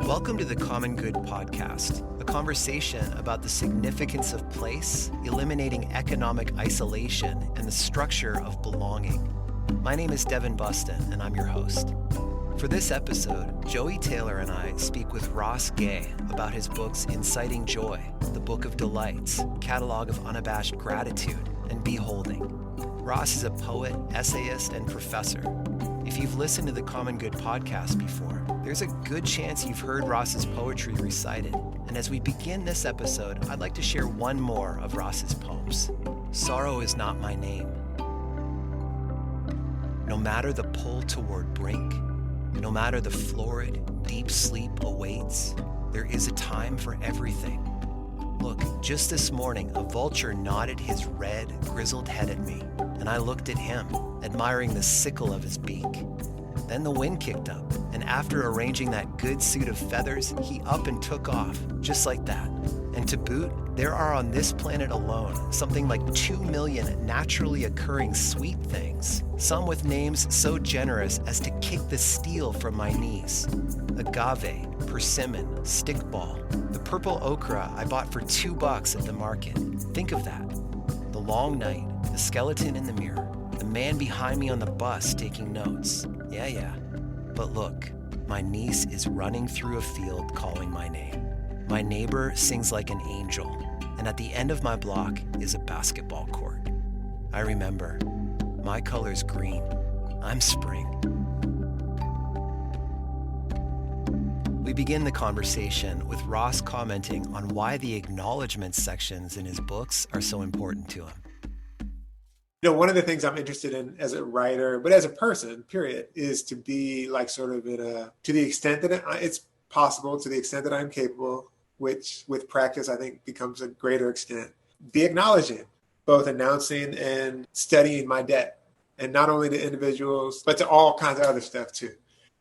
Welcome to the Common Good Podcast, a conversation about the significance of place, eliminating economic isolation, and the structure of belonging. My name is Devin Bustin, and I'm your host. For this episode, Joey Taylor and I speak with Ross Gay about his books Inciting Joy, The Book of Delights, Catalogue of Unabashed Gratitude, and Beholding. Ross is a poet, essayist, and professor. If you've listened to the Common Good Podcast before, there's a good chance you've heard Ross's poetry recited. And as we begin this episode, I'd like to share one more of Ross's poems. Sorrow is not my name. No matter the pull toward brink, no matter the florid, deep sleep awaits, there is a time for everything. Look, just this morning, a vulture nodded his red, grizzled head at me, and I looked at him, admiring the sickle of his beak. Then the wind kicked up, and after arranging that good suit of feathers, he up and took off, just like that. And to boot, there are on this planet alone something like 2 million naturally occurring sweet things, some with names so generous as to kick the steel from my knees. Agave, persimmon, stickball, the purple okra I bought for $2 at the market. Think of that. The long night, the skeleton in the mirror, the man behind me on the bus taking notes. Yeah. But look, my niece is running through a field calling my name. My neighbor sings like an angel, and at the end of my block is a basketball court. I remember, my color's green. I'm spring. We begin the conversation with Ross commenting on why the acknowledgement sections in his books are so important to him. You know, one of the things I'm interested in as a writer, but as a person, period, is to be like sort of to the extent that it's possible, to the extent that I'm capable, which with practice, I think becomes a greater extent, be acknowledging, both announcing and studying my debt, and not only to individuals, but to all kinds of other stuff too.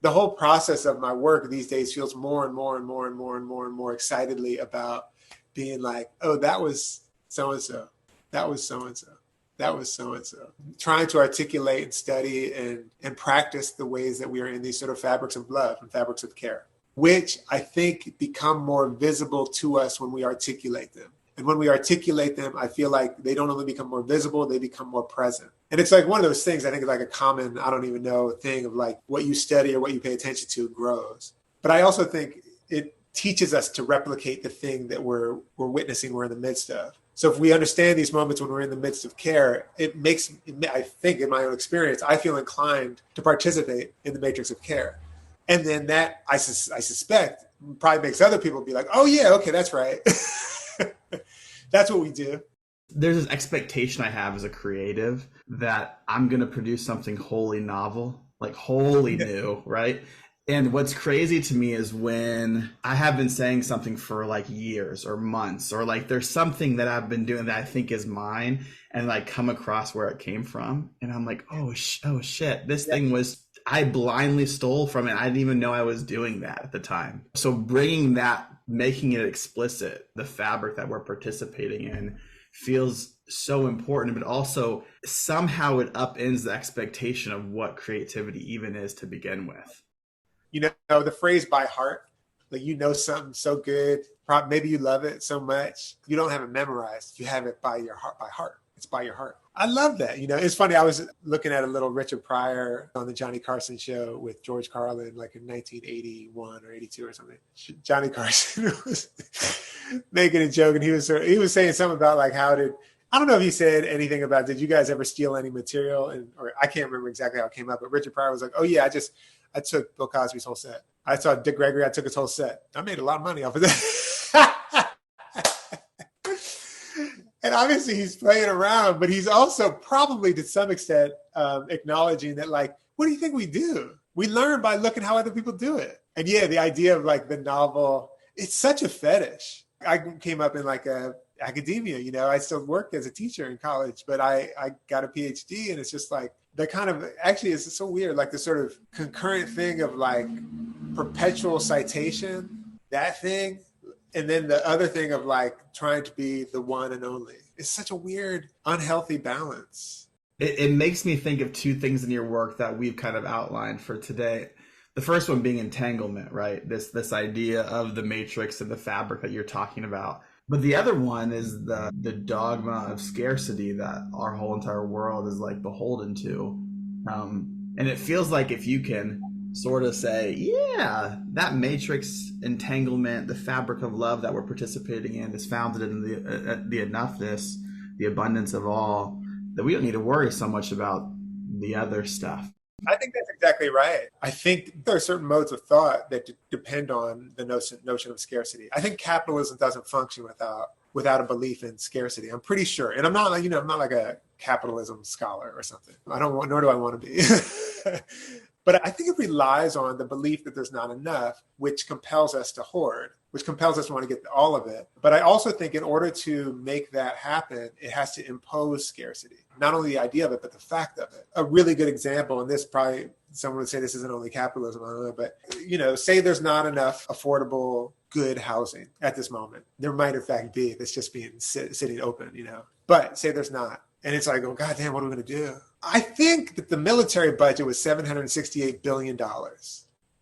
The whole process of my work these days feels more and more excitedly about being like, oh, that was so-and-so. That was so-and-so. That was so-and-so. Trying to articulate and study and practice the ways that we are in these sort of fabrics of love and fabrics of care, which I think become more visible to us when we articulate them. And when we articulate them, I feel like they don't only become more visible, they become more present. And it's like one of those things, I think, like a common, I don't even know, thing of like what you study or what you pay attention to grows. But I also think it teaches us to replicate the thing that we're witnessing, we're in the midst of. So if we understand these moments when we're in the midst of care, it makes, I think in my own experience, I feel inclined to participate in the matrix of care. And then that, I suspect, probably makes other people be like, oh yeah, okay, that's right. That's what we do. There's this expectation I have as a creative that I'm going to produce something wholly novel, like wholly new, right? And what's crazy to me is when I have been saying something for like years or months, or like there's something that I've been doing that I think is mine, and like come across where it came from. And I'm like, oh shit, this thing was, I blindly stole from it. I didn't even know I was doing that at the time. So bringing that, making it explicit, the fabric that we're participating in feels so important, but also somehow it upends the expectation of what creativity even is to begin with. You know, the phrase by heart, like, you know, something so good, maybe you love it so much, you don't have it memorized. You have it by heart. It's by your heart. I love that. You know, it's funny. I was looking at a little Richard Pryor on the Johnny Carson show with George Carlin, like in 1981 or 82 or something. Johnny Carson was making a joke, and he was saying something about like, I don't know if he said anything about, did you guys ever steal any material? Or I can't remember exactly how it came up, but Richard Pryor was like, oh yeah, I took Bill Cosby's whole set. I saw Dick Gregory, I took his whole set. I made a lot of money off of that. And obviously he's playing around, but he's also probably to some extent acknowledging that, like, what do you think we do? We learn by looking how other people do it. And yeah, the idea of like the novel, it's such a fetish. I came up in like academia, you know, I still work as a teacher in college, but I got a PhD, and it's just like the kind of, actually it's so weird, like the sort of concurrent thing of like perpetual citation, that thing. And then the other thing of like trying to be the one and only. It's such a weird, unhealthy balance. It makes me think of two things in your work that we've kind of outlined for today. The first one being entanglement, right? This idea of the matrix and the fabric that you're talking about. But the other one is the dogma of scarcity that our whole entire world is like beholden to. And it feels like if you can sort of say, yeah, that matrix entanglement, the fabric of love that we're participating in is founded in the enoughness, the abundance of all, that we don't need to worry so much about the other stuff. I think that's exactly right. I think there are certain modes of thought that depend on the notion of scarcity. I think capitalism doesn't function without a belief in scarcity. I'm pretty sure. And I'm not like a capitalism scholar or something. Nor do I want to be. But I think it relies on the belief that there's not enough, which compels us to hoard, which compels us to want to get all of it. But I also think in order to make that happen, it has to impose scarcity. Not only the idea of it, but the fact of it. A really good example, and this probably, someone would say this isn't only capitalism, I don't know, but say there's not enough affordable, good housing at this moment. There might in fact be, that's just being sitting open, but say there's not. And it's like, oh, God damn, what are we going to do? I think that the military budget was $768 billion.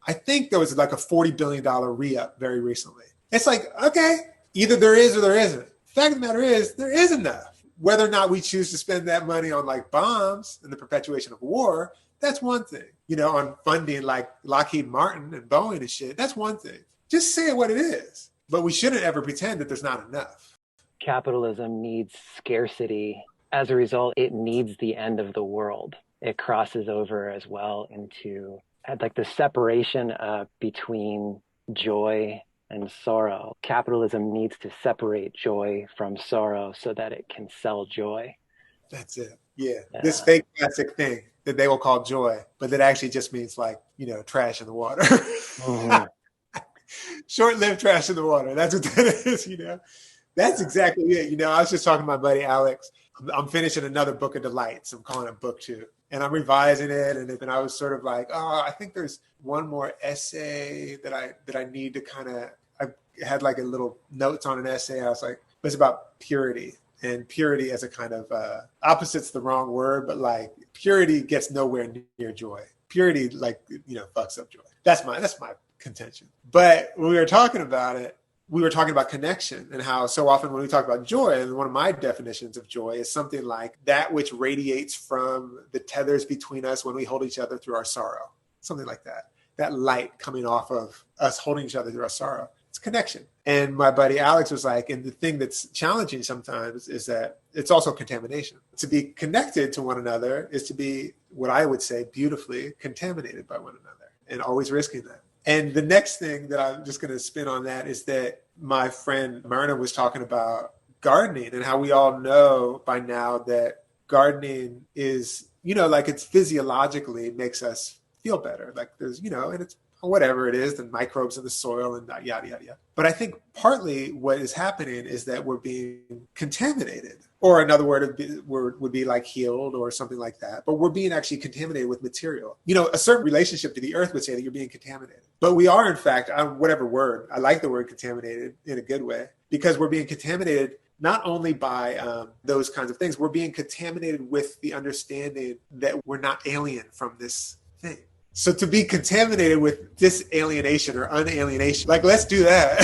I think there was like a $40 billion re-up very recently. It's like, okay, either there is or there isn't. The fact of the matter is, there is enough. Whether or not we choose to spend that money on like bombs and the perpetuation of war, that's one thing. On funding like Lockheed Martin and Boeing and shit, that's one thing. Just say it what it is. But we shouldn't ever pretend that there's not enough. Capitalism needs scarcity. As a result, it needs the end of the world. It crosses over as well into like the separation between joy and sorrow. Capitalism needs to separate joy from sorrow so that it can sell joy. That's it. Yeah. This fake classic thing that they will call joy, but that actually just means like, trash in the water. Mm-hmm. Short-lived trash in the water. That's what that is, That's exactly it. I was just talking to my buddy Alex. I'm finishing another book of delights. I'm calling it book 2. And I'm revising it. And then I was sort of like, I think there's one more essay that I need to I had like a little notes on an essay. I was like, it's about purity. And purity as a kind of opposite's the wrong word, but like purity gets nowhere near joy. Purity fucks up joy. That's my contention. But when we were talking about it, we were talking about connection and how so often when we talk about joy, and one of my definitions of joy is something like that which radiates from the tethers between us when we hold each other through our sorrow, something like that. That light coming off of us holding each other through our sorrow. It's connection. And my buddy Alex was like, and the thing that's challenging sometimes is that it's also contamination. To be connected to one another is to be, what I would say, beautifully contaminated by one another, and always risking that. And the next thing that I'm just going to spin on that is that my friend Myrna was talking about gardening and how we all know by now that gardening is, like it's physiologically makes us feel better. Like there's, and it's whatever it is, the microbes in the soil and yada, yada, yada. But I think partly what is happening is that we're being contaminated, or another word would be like healed or something like that. But we're being actually contaminated with material. A certain relationship to the earth would say that you're being contaminated. But we are, in fact, whatever word, I like the word contaminated in a good way, because we're being contaminated not only by those kinds of things, we're being contaminated with the understanding that we're not alien from this thing. So to be contaminated with disalienation or unalienation, like, let's do that.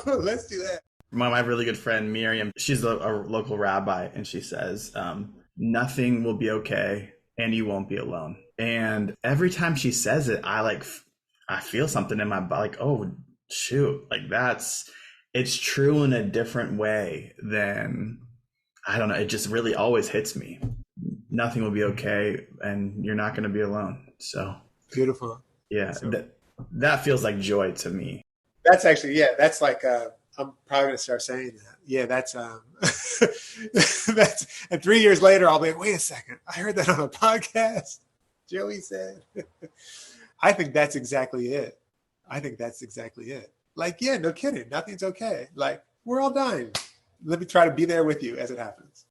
Let's do that. My really good friend, Miriam, she's a local rabbi, and she says, nothing will be okay and you won't be alone. And every time she says it, I feel something in my body, like, oh, shoot, like it's true in a different way than, I don't know, it just really always hits me. Nothing will be okay and you're not going to be alone. So beautiful. Yeah, that feels like joy to me. That's actually, that's like, I'm probably going to start saying that. Yeah, that's, and 3 years later, I'll be like, wait a second, I heard that on a podcast. Joey said, I think that's exactly it. Like, yeah, no kidding. Nothing's okay. Like, we're all dying. Let me try to be there with you as it happens.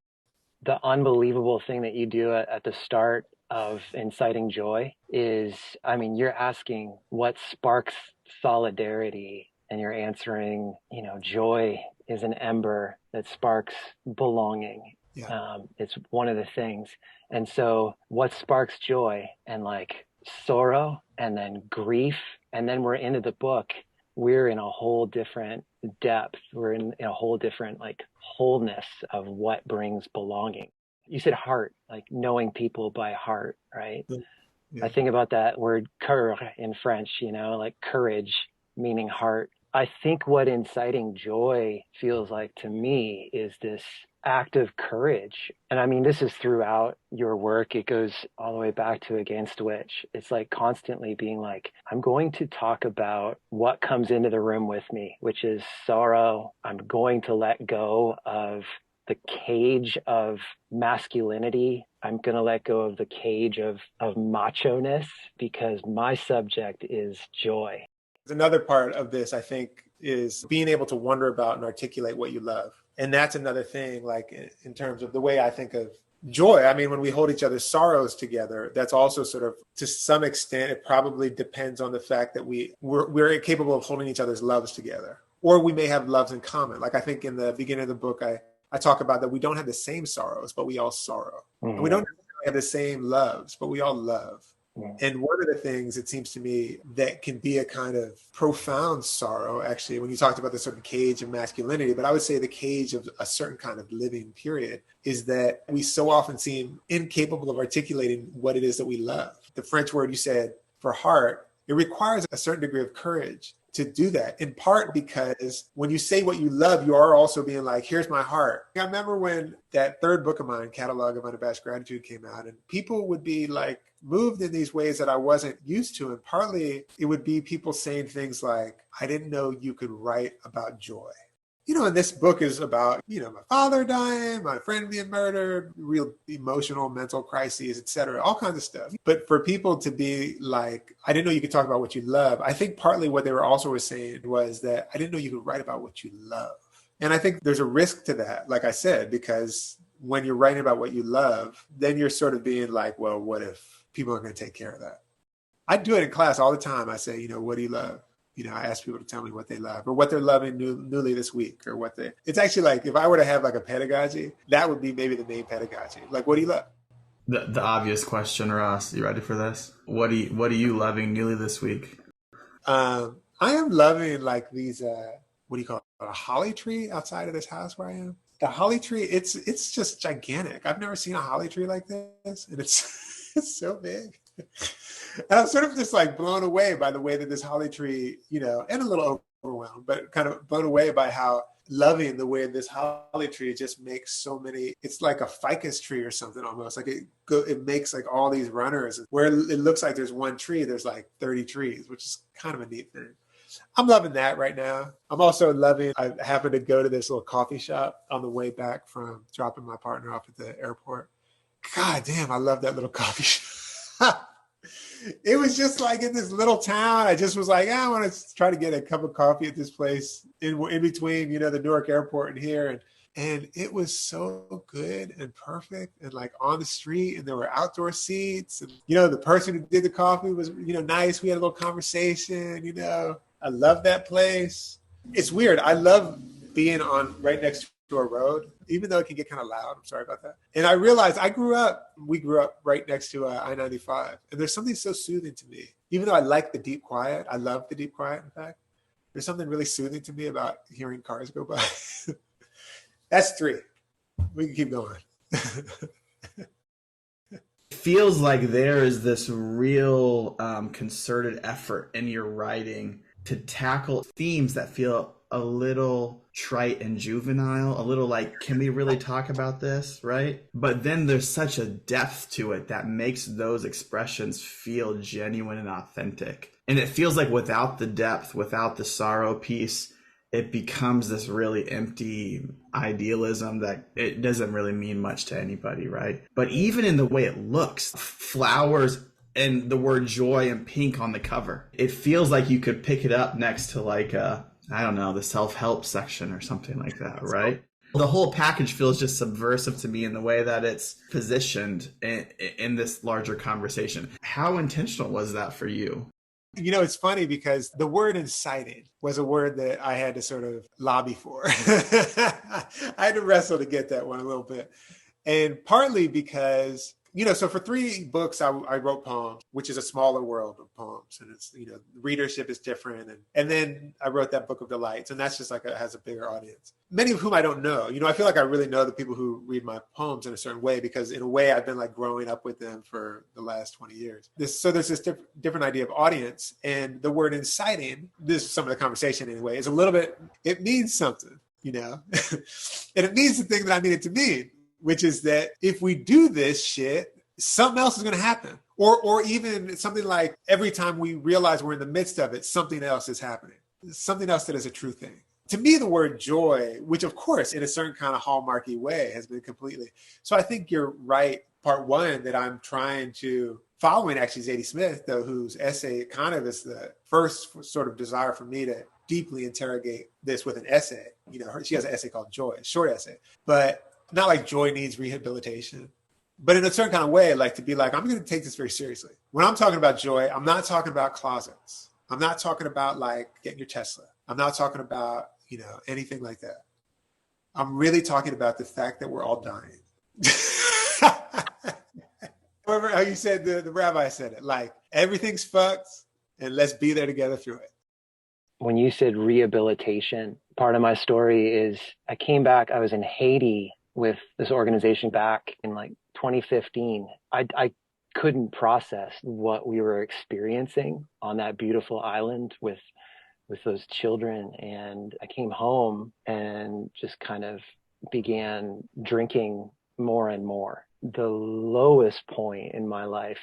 The unbelievable thing that you do at the start of Inciting Joy is, you're asking what sparks solidarity, and you're answering, joy is an ember that sparks belonging. Yeah. It's one of the things. And so what sparks joy and like sorrow and then grief. And then we're into the book. We're in a whole different depth. We're in a whole different like wholeness of what brings belonging. You said heart, like knowing people by heart, right? Yeah. I think about that word cœur in French, like courage, meaning heart. I think what inciting joy feels like to me is this act of courage. And I mean, this is throughout your work. It goes all the way back to Against Which. It's like constantly being like, I'm going to talk about what comes into the room with me, which is sorrow. I'm going to let go of the cage of masculinity. I'm going to let go of the cage of macho-ness because my subject is joy. Another part of this, I think, is being able to wonder about and articulate what you love. And that's another thing, like in terms of the way I think of joy. I mean, when we hold each other's sorrows together, that's also sort of, to some extent, it probably depends on the fact that we're capable of holding each other's loves together. Or we may have loves in common. Like I think in the beginning of the book, I talk about that we don't have the same sorrows, but we all sorrow. Mm-hmm. And we don't have the same loves, but we all love. And one of the things, it seems to me, that can be a kind of profound sorrow, actually, when you talked about the certain cage of masculinity, but I would say the cage of a certain kind of living period, is that we so often seem incapable of articulating what it is that we love. The French word you said for heart, it requires a certain degree of courage to do that, in part because when you say what you love, you are also being like, here's my heart. I remember when that third book of mine, Catalogue of Unabashed Gratitude, came out, and people would be like moved in these ways that I wasn't used to. And partly it would be people saying things like, I didn't know you could write about joy. And this book is about, my father dying, my friend being murdered, real emotional, mental crises, etc., all kinds of stuff. But for people to be like, I didn't know you could talk about what you love, I think partly what they were also saying was that I didn't know you could write about what you love. And I think there's a risk to that, like I said, because when you're writing about what you love, then you're sort of being like, well, what if people aren't going to take care of that? I do it in class all the time. I say, what do you love? I ask people to tell me what they love or what they're loving newly this week or it's actually like, if I were to have like a pedagogy, that would be maybe the main pedagogy. Like, what do you love? The obvious question, Ross, you ready for this? What are you loving newly this week? I am loving like these, what do you call it? A holly tree outside of this house where I am. The holly tree, it's just gigantic. I've never seen a holly tree like this. And it's so big. And I'm sort of just like blown away by the way that this holly tree, and a little overwhelmed, but kind of blown away by how loving the way this holly tree just makes so many, it's like a ficus tree or something almost. Like it makes like all these runners where it looks like there's one tree, there's like 30 trees, which is kind of a neat thing. I'm loving that right now. I'm also loving, I happened to go to this little coffee shop on the way back from dropping my partner off at the airport. God damn, I love that little coffee shop. It was just like in this little town. I just was like, I want to try to get a cup of coffee at this place in between, the Newark airport and here. And it was so good and perfect and like on the street, and there were outdoor seats. And, the person who did the coffee was, nice. We had a little conversation, I love that place. It's weird. I love being on right next to a road, even though it can get kind of loud. I'm sorry about that. And I realized we grew up right next to I-95. And there's something so soothing to me, even though I like the deep quiet. I love the deep quiet, in fact. There's something really soothing to me about hearing cars go by. That's 3. We can keep going. Feels like there is this real concerted effort in your writing to tackle themes that feel a little trite and juvenile, a little like, can we really talk about this, right? But then there's such a depth to it that makes those expressions feel genuine and authentic. And it feels like without the depth, without the sorrow piece, it becomes this really empty idealism that it doesn't really mean much to anybody, right? But even in the way it looks, flowers and the word joy and pink on the cover, it feels like you could pick it up next to like the self-help section or something like that, right? The whole package feels just subversive to me in the way that it's positioned in this larger conversation. How intentional was that for you? It's funny because the word inciting was a word that I had to sort of lobby for. I had to wrestle to get that one a little bit. And partly because So for 3 books, I wrote poems, which is a smaller world of poems, and it's readership is different, and then I wrote that Book of Delights, and that's just like has a bigger audience. Many of whom I don't know. I feel like I really know the people who read my poems in a certain way because in a way I've been like growing up with them for the last 20 years. So there's this different idea of audience, and the word inciting. This is some of the conversation anyway. Is a little bit. It means something, and it means the thing that I need it to mean, which is that if we do this shit, something else is going to happen. Or even something like every time we realize we're in the midst of it, something else is happening. Something else that is a true thing. To me, the word joy, which of course, in a certain kind of hallmarky way, has been completely. So I think you're right, part one, that I'm trying to, following actually Zadie Smith, though, whose essay kind of is the first sort of desire for me to deeply interrogate this with an essay. She has an essay called Joy, a short essay, but not like joy needs rehabilitation, but in a certain kind of way, like to be like, I'm going to take this very seriously. When I'm talking about joy, I'm not talking about closets. I'm not talking about like getting your Tesla. I'm not talking about, anything like that. I'm really talking about the fact that we're all dying. Remember how you said, the rabbi said it, like everything's fucked and let's be there together through it. When you said rehabilitation, part of my story is I came back, I was in Haiti with this organization back in like 2015. I couldn't process what we were experiencing on that beautiful island with those children. And I came home and just kind of began drinking more and more. The lowest point in my life,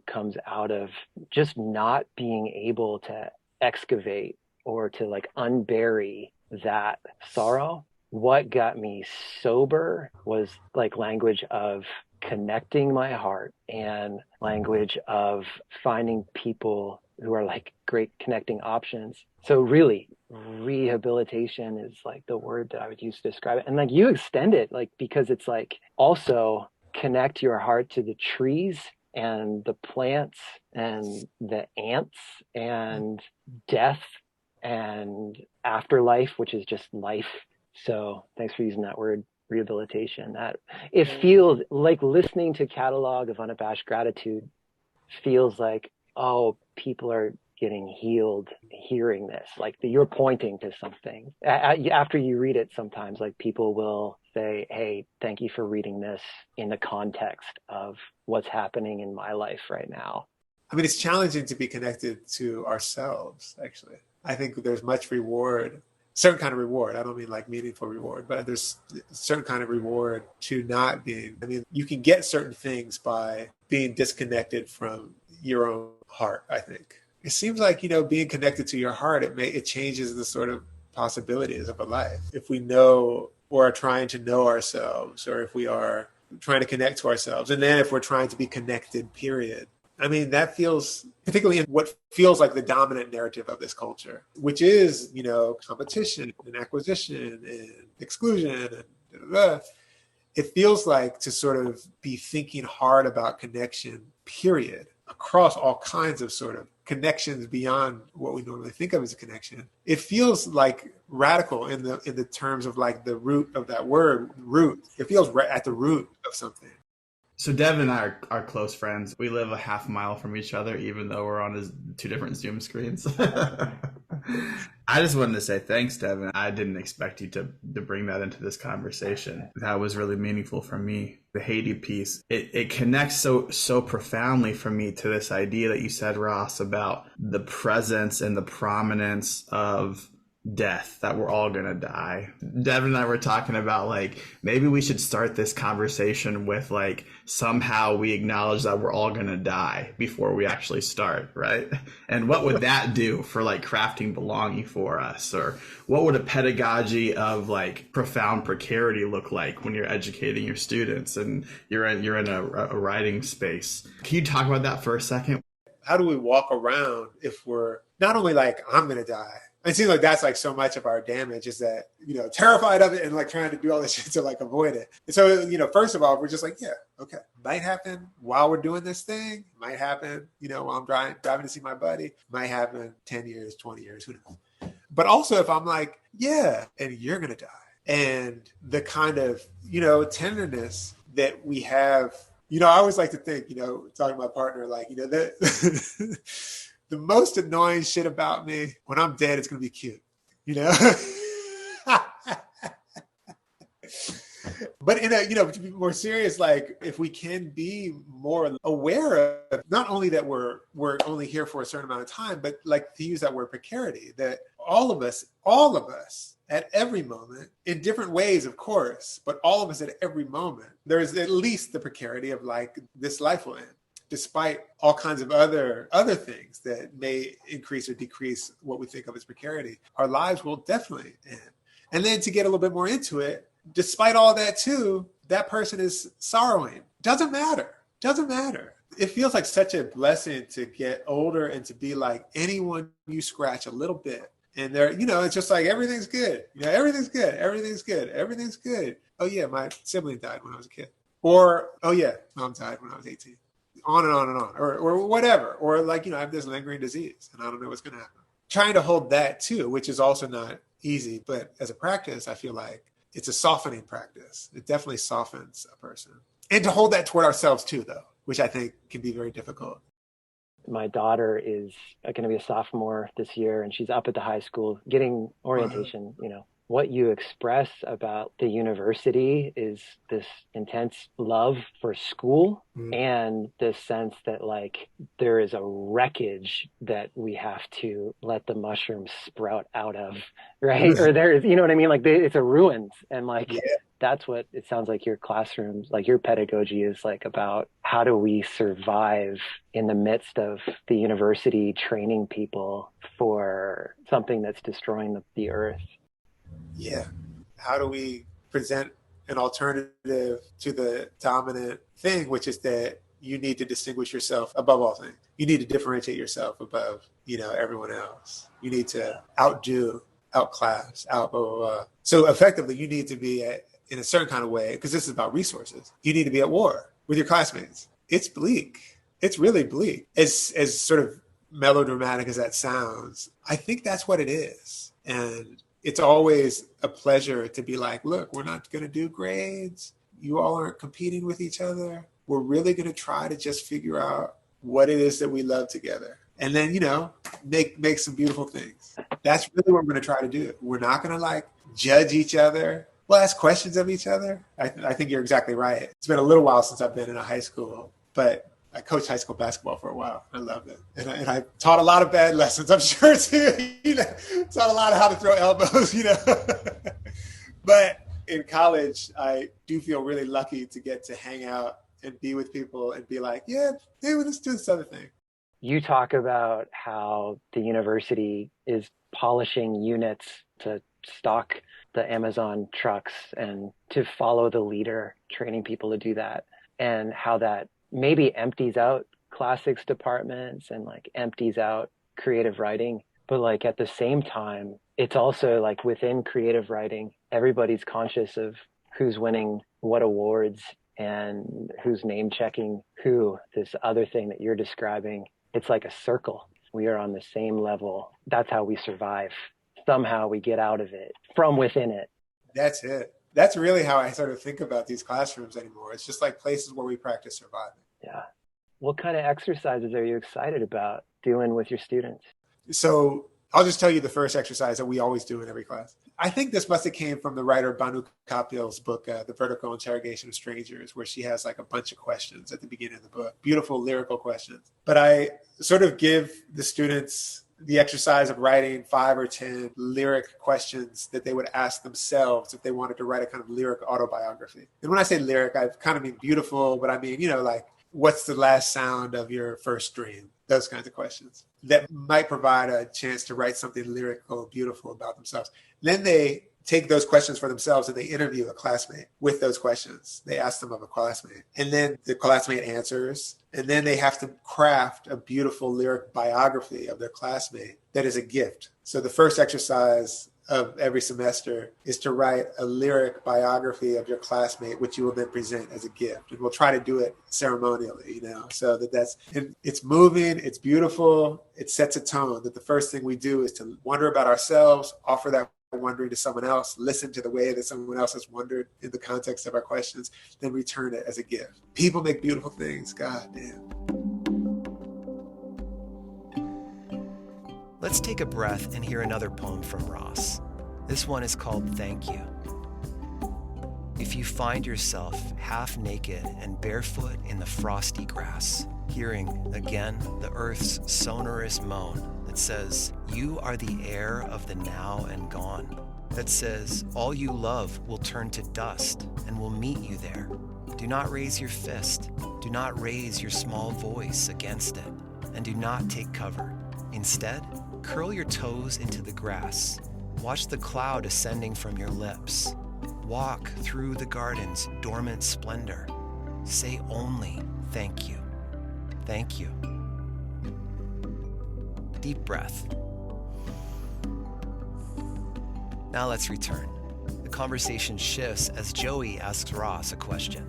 comes out of just not being able to excavate or to like unbury that sorrow. What got me sober was like language of connecting my heart and language of finding people who are like great connecting options. So really, rehabilitation is like the word that I would use to describe it. And like you extend it, like, because it's like also connect your heart to the trees and the plants and the ants and death and afterlife, which is just life. So thanks for using that word, rehabilitation. That it feels like listening to Catalogue of Unabashed Gratitude feels like, oh, people are getting healed hearing this. Like you're pointing to something. After you read it, sometimes like people will say, hey, thank you for reading this in the context of what's happening in my life right now. I mean, it's challenging to be connected to ourselves, actually. I think there's much reward, certain kind of reward. I don't mean like meaningful reward, but there's a certain kind of reward to not being. I mean, you can get certain things by being disconnected from your own heart, I think. It seems like, being connected to your heart, it changes the sort of possibilities of a life. If we know or are trying to know ourselves, or if we are trying to connect to ourselves, and then if we're trying to be connected, period. I mean, that feels, particularly in what feels like the dominant narrative of this culture, which is, competition and acquisition and exclusion and blah. It feels like to sort of be thinking hard about connection, period, across all kinds of sort of connections beyond what we normally think of as a connection. It feels like radical in the terms of like the root of that word, root. It feels at the root of something. So Devin and I are close friends. We live a half mile from each other, even though we're on 2 different Zoom screens. I just wanted to say thanks, Devin. I didn't expect you to bring that into this conversation. That was really meaningful for me. The Haiti piece, it connects so profoundly for me to this idea that you said, Ross, about the presence and the prominence of death, that we're all gonna die. Devin and I were talking about like maybe we should start this conversation with like somehow we acknowledge that we're all gonna die before we actually start, right? And what would that do for like crafting belonging for us? Or what would a pedagogy of like profound precarity look like when you're educating your students and you're in a writing space? Can you talk about that for a second? How do we walk around if we're not only like, I'm gonna die? It seems like that's like so much of our damage is that, terrified of it and like trying to do all this shit to like avoid it. And so, first of all, we're just like, yeah, okay. Might happen while we're doing this thing. Might happen, while I'm driving to see my buddy. Might happen 10 years, 20 years, who knows? But also if I'm like, yeah, and you're going to die. And the kind of, tenderness that we have, I always like to think, talking to my partner, like, the, the most annoying shit about me, when I'm dead, it's going to be cute, you know? But to be more serious, like if we can be more aware of not only that we're only here for a certain amount of time, but like to use that word precarity, that all of us at every moment, in different ways, of course, but all of us at every moment, there's at least the precarity of like this life will end, despite all kinds of other things that may increase or decrease what we think of as precarity. Our lives will definitely end. And then to get a little bit more into it, despite all that too, that person is sorrowing. Doesn't matter. It feels like such a blessing to get older and to be like anyone you scratch a little bit. And they're, it's just like, everything's good. Everything's good. Oh yeah, my sibling died when I was a kid. Or, oh yeah, mom died when I was 18. On and on and on. Or whatever. Or like, I have this lingering disease and I don't know what's going to happen. Trying to hold that too, which is also not easy. But as a practice, I feel like it's a softening practice. It definitely softens a person. And to hold that toward ourselves too, though, which I think can be very difficult. My daughter is going to be a sophomore this year, and she's up at the high school getting orientation. What you express about the university is this intense love for school and this sense that like there is a wreckage that we have to let the mushrooms sprout out of, right? Or there is, you know what I mean? Like it's a ruins, and like that's what it sounds like your classrooms, like your pedagogy is like about. How do we survive in the midst of the university training people for something that's destroying the earth? Yeah. How do we present an alternative to the dominant thing, which is that you need to distinguish yourself above all things. You need to differentiate yourself above, everyone else. You need to outdo, outclass, blah, blah, blah. So effectively, you need to be in a certain kind of way, because this is about resources. You need to be at war with your classmates. It's bleak. It's really bleak. As sort of melodramatic as that sounds, I think that's what it is. And it's always a pleasure to be like, look, we're not going to do grades. You all aren't competing with each other. We're really going to try to just figure out what it is that we love together. And then, make some beautiful things. That's really what we're going to try to do. We're not going to like judge each other. We'll ask questions of each other. I think you're exactly right. It's been a little while since I've been in a high school, but I coached high school basketball for a while. I loved it. And I taught a lot of bad lessons, I'm sure too. Taught a lot of how to throw elbows, But in college, I do feel really lucky to get to hang out and be with people and be like, yeah, hey, let's do this other thing. You talk about how the university is polishing units to stock the Amazon trucks and to follow the leader, training people to do that, and how that maybe empties out classics departments and like empties out creative writing. But like at the same time, it's also like within creative writing, everybody's conscious of who's winning what awards and who's name checking who. This other thing that you're describing, it's like a circle. We are on the same level. That's how we survive. Somehow we get out of it from within it. That's it. That's really how I sort of think about these classrooms anymore. It's just like places where we practice surviving. Yeah. What kind of exercises are you excited about doing with your students? So I'll just tell you the first exercise that we always do in every class. I think this must have came from the writer Banu Kapil's book, The Vertical Interrogation of Strangers, where she has like a bunch of questions at the beginning of the book, beautiful lyrical questions. But I sort of give the students the exercise of writing 5 or 10 lyric questions that they would ask themselves if they wanted to write a kind of lyric autobiography. And when I say lyric, I kind of mean beautiful, but I mean, like, what's the last sound of your first dream? Those kinds of questions that might provide a chance to write something lyrical, beautiful about themselves. Then they take those questions for themselves and they interview a classmate with those questions. They ask them of a classmate. And then the classmate answers. And then they have to craft a beautiful lyric biography of their classmate that is a gift. So the first exercise of every semester is to write a lyric biography of your classmate, which you will then present as a gift. And we'll try to do it ceremonially, so it's moving, it's beautiful, it sets a tone that the first thing we do is to wonder about ourselves, offer that wondering to someone else, listen to the way that someone else has wondered in the context of our questions, then return it as a gift. People make beautiful things. God damn. Let's take a breath and hear another poem from Ross. This one is called Thank You. If you find yourself half naked and barefoot in the frosty grass, hearing again the earth's sonorous moan that says, you are the air of the now and gone, that says, all you love will turn to dust and will meet you there. Do not raise your fist, do not raise your small voice against it, and do not take cover. Instead, curl your toes into the grass. Watch the cloud ascending from your lips. Walk through the garden's dormant splendor. Say only thank you. Thank you. Deep breath. Now let's return. The conversation shifts as Joey asks Ross a question.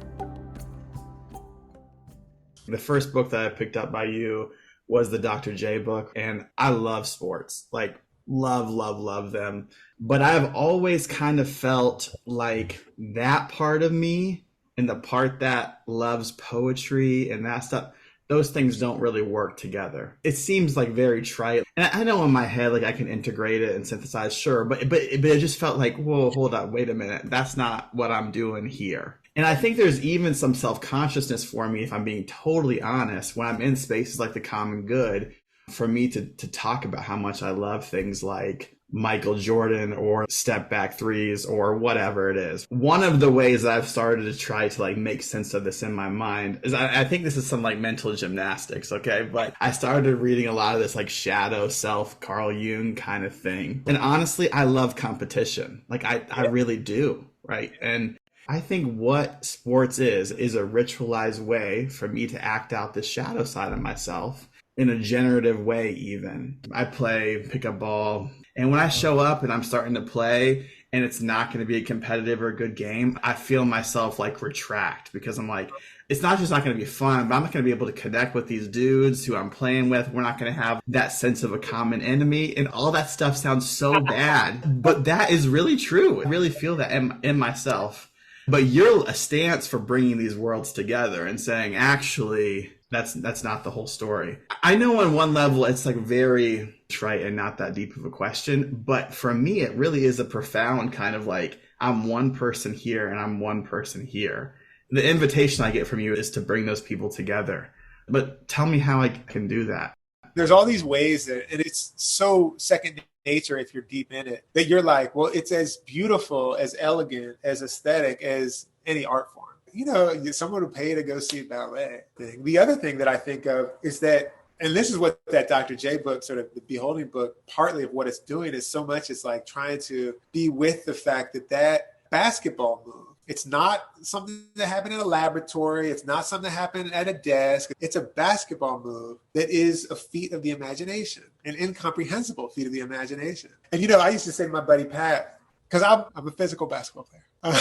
The first book that I picked up by you was the Dr. J book, and I love sports, like love them. But I've always kind of felt like that part of me and the part that loves poetry and that stuff, those things don't really work together. It seems like very trite. And I know in my head, like I can integrate it and synthesize, sure. But it just felt like, whoa, hold up, wait a minute. That's not what I'm doing here. And I think there's even some self-consciousness for me, if I'm being totally honest, when I'm in spaces like the Common Good, for me to talk about how much I love things like Michael Jordan or step back threes or whatever it is. One of the ways that I've started to try to like make sense of this in my mind is I think this is some like mental gymnastics, okay? But I started reading a lot of this like shadow self, Carl Jung kind of thing. And honestly, I love competition. Like I really do, right? And I think what sports is a ritualized way for me to act out this shadow side of myself in a generative way even. I play pickup ball, and when I show up and I'm starting to play and it's not going to be a competitive or a good game, I feel myself like retract because I'm like, it's not just not going to be fun, but I'm not going to be able to connect with these dudes who I'm playing with. We're not going to have that sense of a common enemy, and all that stuff sounds so bad, but that is really true. I really feel that in myself. But you're a stance for bringing these worlds together and saying, actually, that's not the whole story. I know on one level it's like very trite and not that deep of a question, but for me it really is a profound kind of like, I'm one person here and I'm one person here. The invitation I get from you is to bring those people together. But tell me how I can do that. There's all these ways that, and it's so second nature if you're deep in it, that you're like, well, it's as beautiful, as elegant, as aesthetic as any art form. You know, someone would pay to go see ballet thing. The other thing that I think of is that, and this is what that Dr. J book, sort of the Beholding book, partly of what it's doing is so much it's like trying to be with the fact that that basketball move, it's not something that happened in a laboratory. It's not something that happened at a desk. It's a basketball move that is a feat of the imagination, an incomprehensible feat of the imagination. And, you know, I used to say to my buddy Pat, because I'm a physical basketball player.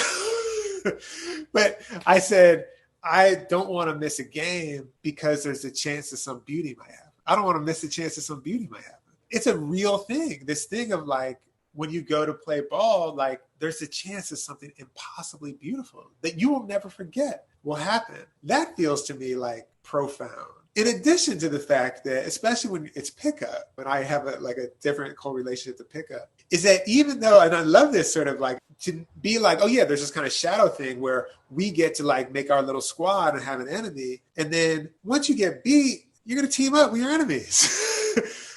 But I said, I don't want to miss a game because there's a chance that some beauty might happen. I don't want to miss a chance that some beauty might happen. It's a real thing. This thing of like, when you go to play ball, like there's a chance that something impossibly beautiful that you will never forget will happen. That feels to me like profound. In addition to the fact that, especially when it's pickup, when I have a different correlation to pickup, is that even though, and I love this sort of like to be like, oh yeah, there's this kind of shadow thing where we get to like make our little squad and have an enemy. And then once you get beat, you're going to team up with your enemies.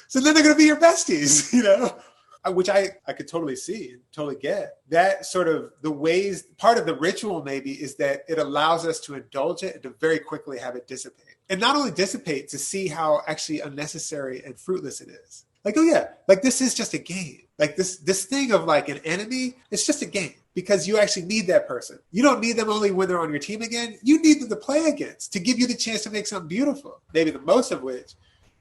So then they're going to be your besties, you know? Which I could totally see and totally get. That sort of the ways, part of the ritual maybe is that it allows us to indulge it and to very quickly have it dissipate. And not only dissipate, to see how actually unnecessary and fruitless it is. Like, oh yeah, like this is just a game. Like this thing of like an enemy, it's just a game because you actually need that person. You don't need them only when they're on your team again. You need them to play against, to give you the chance to make something beautiful. Maybe the most of which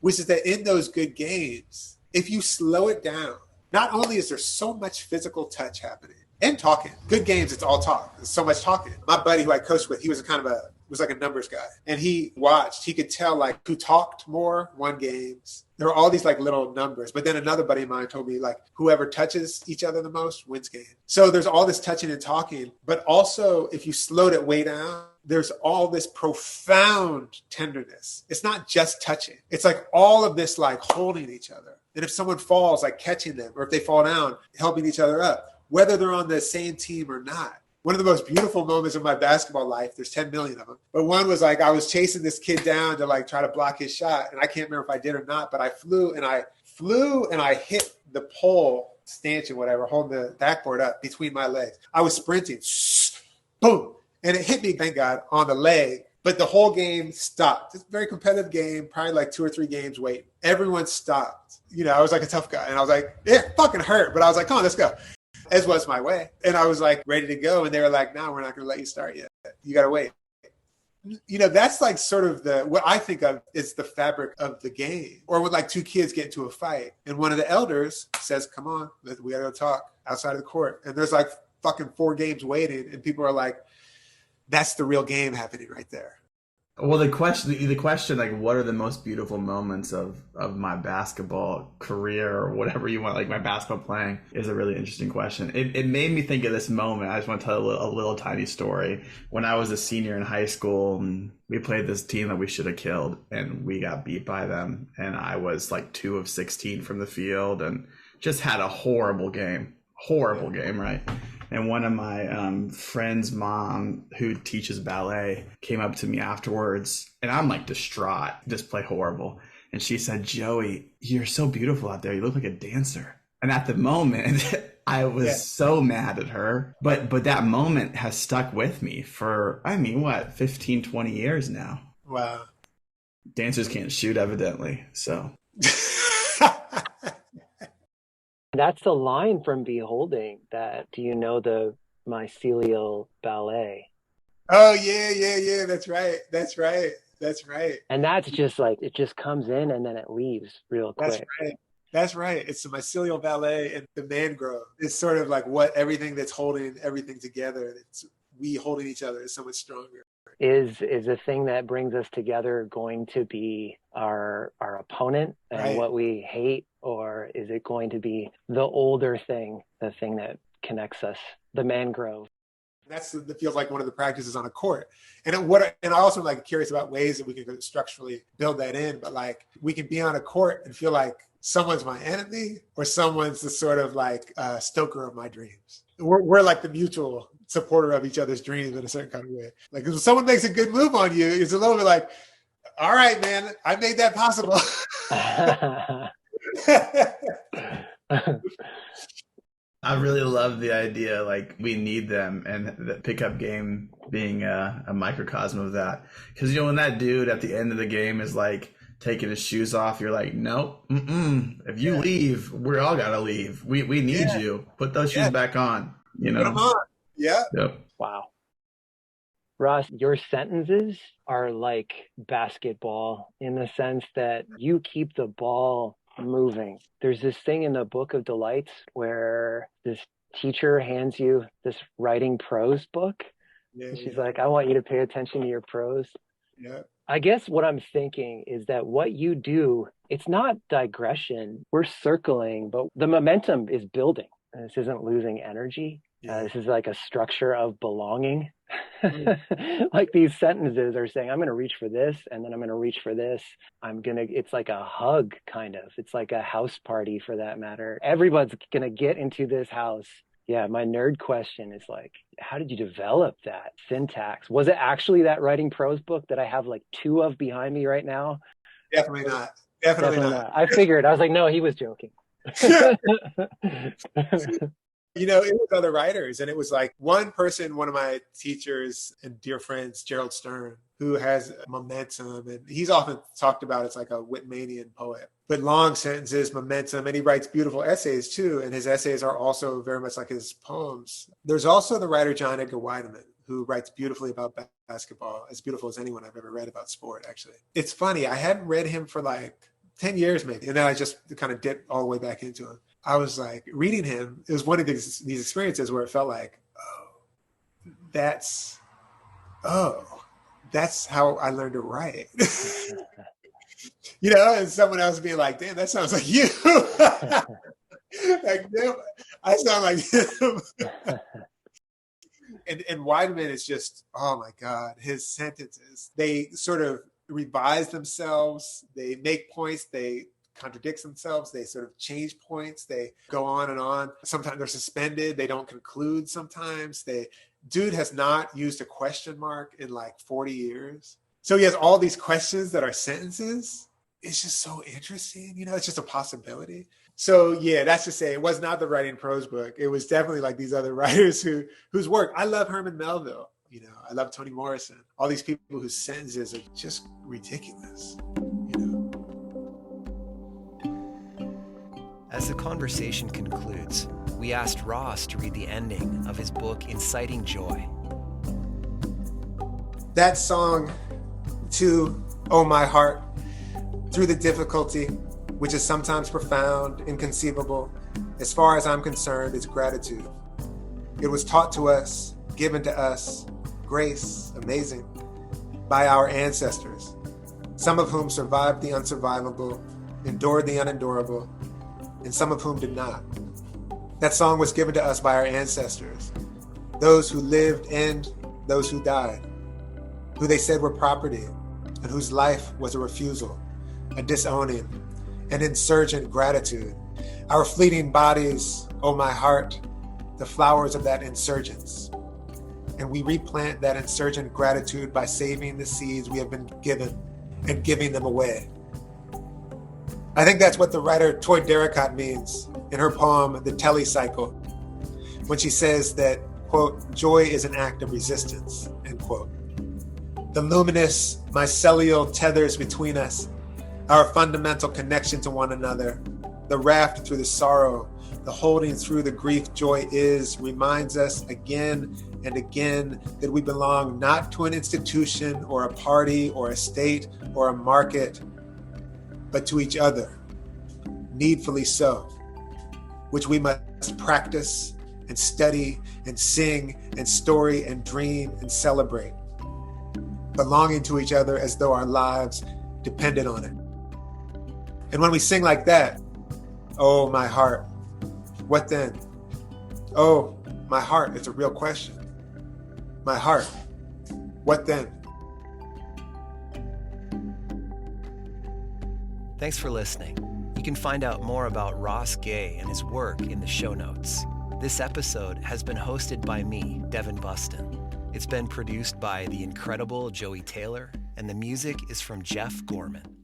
is that in those good games, if you slow it down, not only is there so much physical touch happening and talking, good games, it's all talk. There's so much talking. My buddy who I coached with, he was a kind of was like a numbers guy. And he could tell like who talked more won games. There were all these like little numbers. But then another buddy of mine told me like whoever touches each other the most wins game. So there's all this touching and talking. But also if you slowed it way down, there's all this profound tenderness. It's not just touching. It's like all of this like holding each other. And if someone falls, like catching them, or if they fall down, helping each other up, whether they're on the same team or not. One of the most beautiful moments of my basketball life, there's 10 million of them, but one was like I was chasing this kid down to like try to block his shot, and I can't remember if I did or not, but I flew and I hit the pole stanchion, whatever, holding the backboard up between my legs. I was sprinting, boom, and it hit me, thank God, on the leg. But the whole game stopped. It's a very competitive game, probably like 2 or 3 games waiting. Everyone stopped. You know, I was like a tough guy, and I was like, it fucking hurt, but I was like, come on, let's go. As was my way. And I was like ready to go. And they were like, no, we're not going to let you start yet. You got to wait. You know, that's like sort of what I think of is the fabric of the game. Or when like 2 kids get into a fight and one of the elders says, come on, we got to go talk outside of the court. And there's like fucking 4 games waiting. And people are like, that's the real game happening right there. Well, the question, like, what are the most beautiful moments of my basketball career or whatever you want, like my basketball playing, is a really interesting question. It made me think of this moment. I just want to tell a little tiny story. When I was a senior in high school, and we played this team that we should have killed, and we got beat by them. And I was like 2 of 16 from the field and just had a horrible game, right? And one of my friend's mom, who teaches ballet, came up to me afterwards, and I'm like distraught, just play horrible. And she said, Joey, you're so beautiful out there. You look like a dancer. And at the moment, I was so mad at her. But that moment has stuck with me for, 15, 20 years now. Wow. Dancers can't shoot, evidently. So... That's the line from Beholding, that, do you know the mycelial ballet? Oh, yeah. That's right. And that's just like, it just comes in and then it leaves real quick. That's right. It's the mycelial ballet and the mangrove. It's sort of like what everything that's holding everything together. It's we holding each other is so much stronger. Is a thing that brings us together going to be our opponent and what we hate, or is it going to be the older thing, the thing that connects us, the mangrove? That feels like one of the practices on a court. And I also like curious about ways that we can structurally build that in. But like we can be on a court and feel like someone's my enemy or someone's the sort of like stoker of my dreams. We're like the mutual supporter of each other's dreams in a certain kind of way. Like if someone makes a good move on you, it's a little bit like, all right, man, I made that possible. I really love the idea, like, we need them, and the pickup game being a microcosm of that. Because, when that dude at the end of the game is, like, taking his shoes off, you're like, nope, if you leave, we all got to leave. We need you. Put those shoes back on, Put them on. Yeah. Yep. Wow. Ross, your sentences are like basketball in the sense that you keep the ball moving. There's this thing in the Book of Delights where this teacher hands you this writing prose book. She's like, I want you to pay attention to your prose. Yeah. I guess what I'm thinking is that what you do, it's not digression. We're circling, but the momentum is building. And this isn't losing energy. This is like a structure of belonging. Like these sentences are saying, I'm going to reach for this, and then I'm going to reach for this. It's like a hug, kind of. It's like a house party, for that matter. Everyone's going to get into this house. Yeah, my nerd question is like, how did you develop that syntax? Was it actually that writing prose book that I have like 2 of behind me right now? Definitely not. Definitely not. I figured. I was like, no, he was joking. It was other writers, and it was like one of my teachers and dear friends, Gerald Stern, who has momentum, and he's often talked about it's like a Whitmanian poet, but long sentences, momentum, and he writes beautiful essays too, and his essays are also very much like his poems. There's also the writer John Edgar Weideman, who writes beautifully about basketball, as beautiful as anyone I've ever read about sport, actually. It's funny, I hadn't read him for like 10 years maybe, and then I just kind of dipped all the way back into him. I was like reading him. It was one of these experiences where it felt like, that's how I learned to write. And someone else being like, damn, that sounds like you. Like, damn, I sound like him. And Weidman is just, oh my God, his sentences, they sort of revise themselves. They make points. They contradict themselves. They sort of change points. They go on and on. Sometimes they're suspended. They don't conclude sometimes. Dude has not used a question mark in like 40 years. So he has all these questions that are sentences. It's just so interesting. It's just a possibility. So yeah, that's to say it was not the writing prose book. It was definitely like these other writers whose work. I love Herman Melville. I love Toni Morrison. All these people whose sentences are just ridiculous. As the conversation concludes, we asked Ross to read the ending of his book, Inciting Joy. That song to Oh My Heart, through the difficulty, which is sometimes profound, inconceivable, as far as I'm concerned, it's gratitude. It was taught to us, given to us, grace, amazing, by our ancestors, some of whom survived the unsurvivable, endured the unendurable, and some of whom did not. That song was given to us by our ancestors, those who lived and those who died, who they said were property, and whose life was a refusal, a disowning, an insurgent gratitude. Our fleeting bodies, oh my heart, the flowers of that insurgence. And we replant that insurgent gratitude by saving the seeds we have been given and giving them away. I think that's what the writer Toy Derricott means in her poem, The Telecycle, when she says that, quote, joy is an act of resistance, end quote. The luminous mycelial tethers between us, our fundamental connection to one another, the raft through the sorrow, the holding through the grief joy reminds us again and again that we belong not to an institution or a party or a state or a market, but to each other, needfully so, which we must practice and study and sing and story and dream and celebrate, belonging to each other as though our lives depended on it. And when we sing like that, oh, my heart, what then? Oh, my heart, it's a real question. My heart, what then? Thanks for listening. You can find out more about Ross Gay and his work in the show notes. This episode has been hosted by me, Devin Bustin. It's been produced by the incredible Joey Taylor, and the music is from Jeff Gorman.